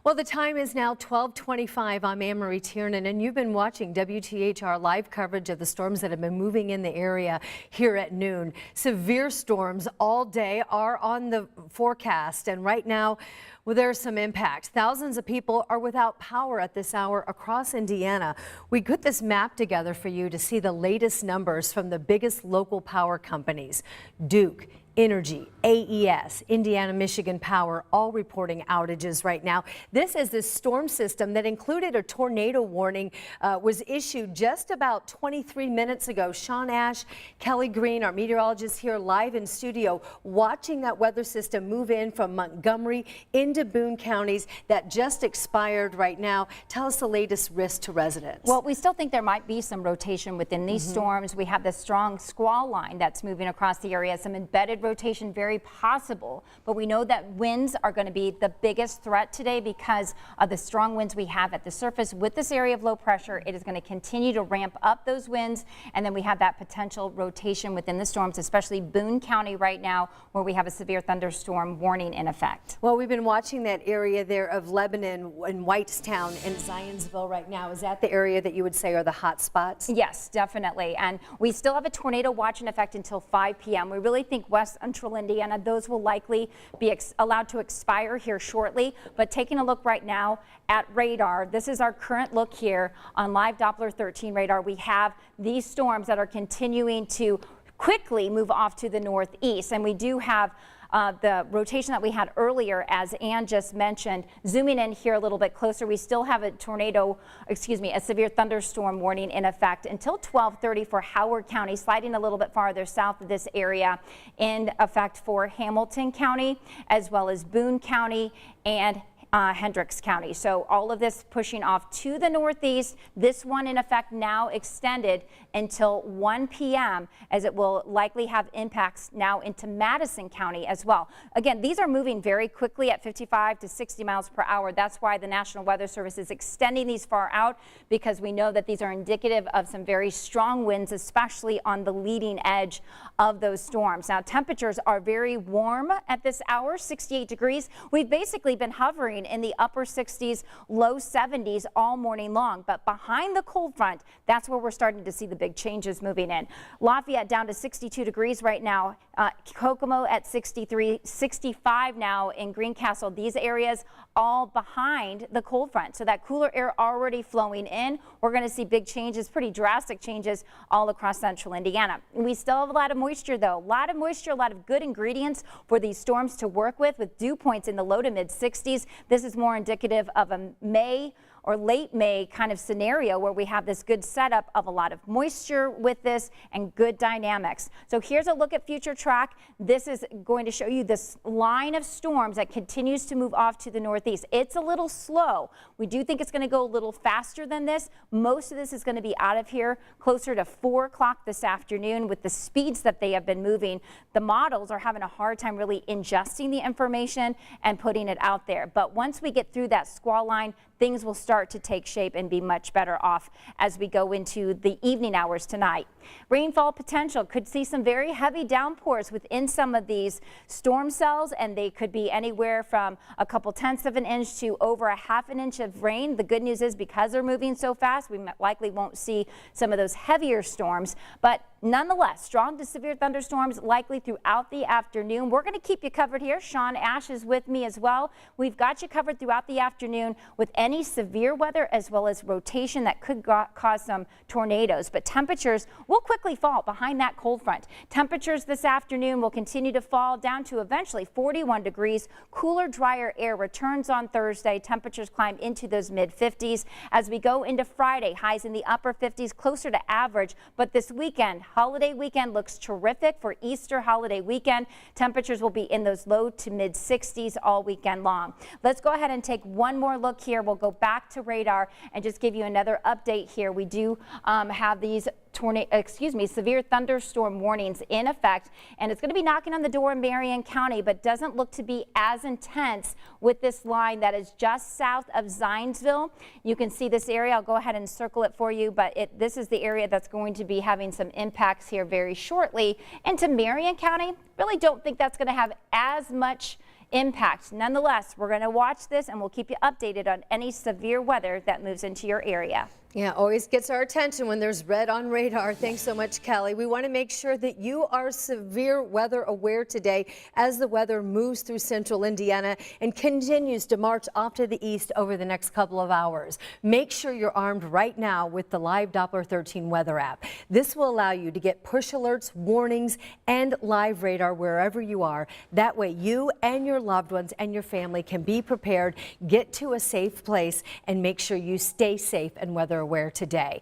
Well, the time is now 12:25. I'm Anne-Marie Tiernan, and you've been watching WTHR live coverage of the storms that have been moving in the area here at noon. Severe storms all day are on the forecast, and right now, well, there's some impact. Thousands of people are without power at this hour across Indiana. We put this map together for you to see the latest numbers from the biggest local power companies. Duke Energy, AES, Indiana Michigan Power, all reporting outages right now. This is the storm system that included a tornado warning, was issued just about 23 minutes ago. Sean Ash, Kelly Green, our meteorologist here live in studio, watching that weather system move in from Montgomery into Boone counties that just expired right now. Tell us the latest risk to residents. Well, we still think there might be some rotation within these storms. We have the strong squall line that's moving across the area, some embedded rotation very possible, but we know that winds are going to be the biggest threat today because of the strong winds we have at the surface. With this area of low pressure, it is going to continue to ramp up those winds, and then we have that potential rotation within the storms, especially Boone County right now, where we have a severe thunderstorm warning in effect. Well, we've been watching that area there of Lebanon and Whitestown and Zionsville right now. Is that the area that you would say are the hot spots? Yes, definitely. And we still have a tornado watch in effect until 5 p.m. We really think West Central Indiana, those will likely be allowed to expire here shortly. But taking a look right now at radar, this is our current look here on live Doppler 13 radar. We have these storms that are continuing to quickly move off to the northeast, and we do have the rotation that we had earlier, as Ann just mentioned. Zooming in here a little bit closer, we still have a a severe thunderstorm warning in effect until 12:30 for Howard County, sliding a little bit farther south of this area, in effect for Hamilton County, as well as Boone County and Hendricks County. So all of this pushing off to the northeast. This one in effect now extended until 1 p.m. as it will likely have impacts now into Madison County as well. Again, these are moving very quickly at 55 to 60 miles per hour. That's why the National Weather Service is extending these far out, because we know that these are indicative of some very strong winds, especially on the leading edge of those storms. Now, temperatures are very warm at this hour, 68 degrees. We've basically been hovering in the upper 60s, low 70s all morning long. But behind the cold front, that's where we're starting to see the big changes moving in. Lafayette down to 62 degrees right now. Kokomo at 63, 65 now in Greencastle. These areas all behind the cold front. So that cooler air already flowing in. We're going to see big changes, pretty drastic changes all across central Indiana. We still have a lot of moisture though. A lot of moisture, a lot of good ingredients for these storms to work with dew points in the low to mid 60s. This is more indicative of a May or late May kind of scenario where we have this good setup of a lot of moisture with this and good dynamics. So here's a look at future track. This is going to show you this line of storms that continues to move off to the northeast. It's a little slow. We do think it's going to go a little faster than this. Most of this is going to be out of here closer to 4 o'clock this afternoon. With the speeds that they have been moving, the models are having a hard time really ingesting the information and putting it out there. But once we get through that squall line, things will start to take shape and be much better off as we go into the evening hours tonight. Rainfall potential could see some very heavy downpours within some of these storm cells, and they could be anywhere from a couple tenths of an inch to over a half an inch of rain. The good news is, because they're moving so fast, we likely won't see some of those heavier storms, but nonetheless, strong to severe thunderstorms likely throughout the afternoon. We're going to keep you covered here. Sean Ash is with me as well. We've got you covered throughout the afternoon with any severe weather as well as rotation that could cause some tornadoes. But temperatures will quickly fall behind that cold front. Temperatures this afternoon will continue to fall down to eventually 41 degrees. Cooler, drier air returns on Thursday. Temperatures climb into those mid 50s. As we go into Friday, highs in the upper 50s, closer to average. But this weekend, holiday weekend, looks terrific for Easter holiday weekend. Temperatures will be in those low to mid 60s all weekend long. Let's go ahead and take one more look here. We'll go back to radar and just give you another update here. We do have these severe thunderstorm warnings in effect, and it's going to be knocking on the door in Marion County, but doesn't look to be as intense with this line that is just south of Zionsville. You can see this area. I'll go ahead and circle it for you, but this is the area that's going to be having some impacts here very shortly into Marion County. Really don't think that's going to have as much impact. Nonetheless, we're going to watch this and we'll keep you updated on any severe weather that moves into your area. Yeah, always gets our attention when there's red on radar. Thanks so much, Kelly. We want to make sure that you are severe weather aware today as the weather moves through central Indiana and continues to march off to the east over the next couple of hours. Make sure you're armed right now with the live Doppler 13 weather app. This will allow you to get push alerts, warnings, and live radar wherever you are. That way you and your loved ones and your family can be prepared, get to a safe place, and make sure you stay safe and weather aware today.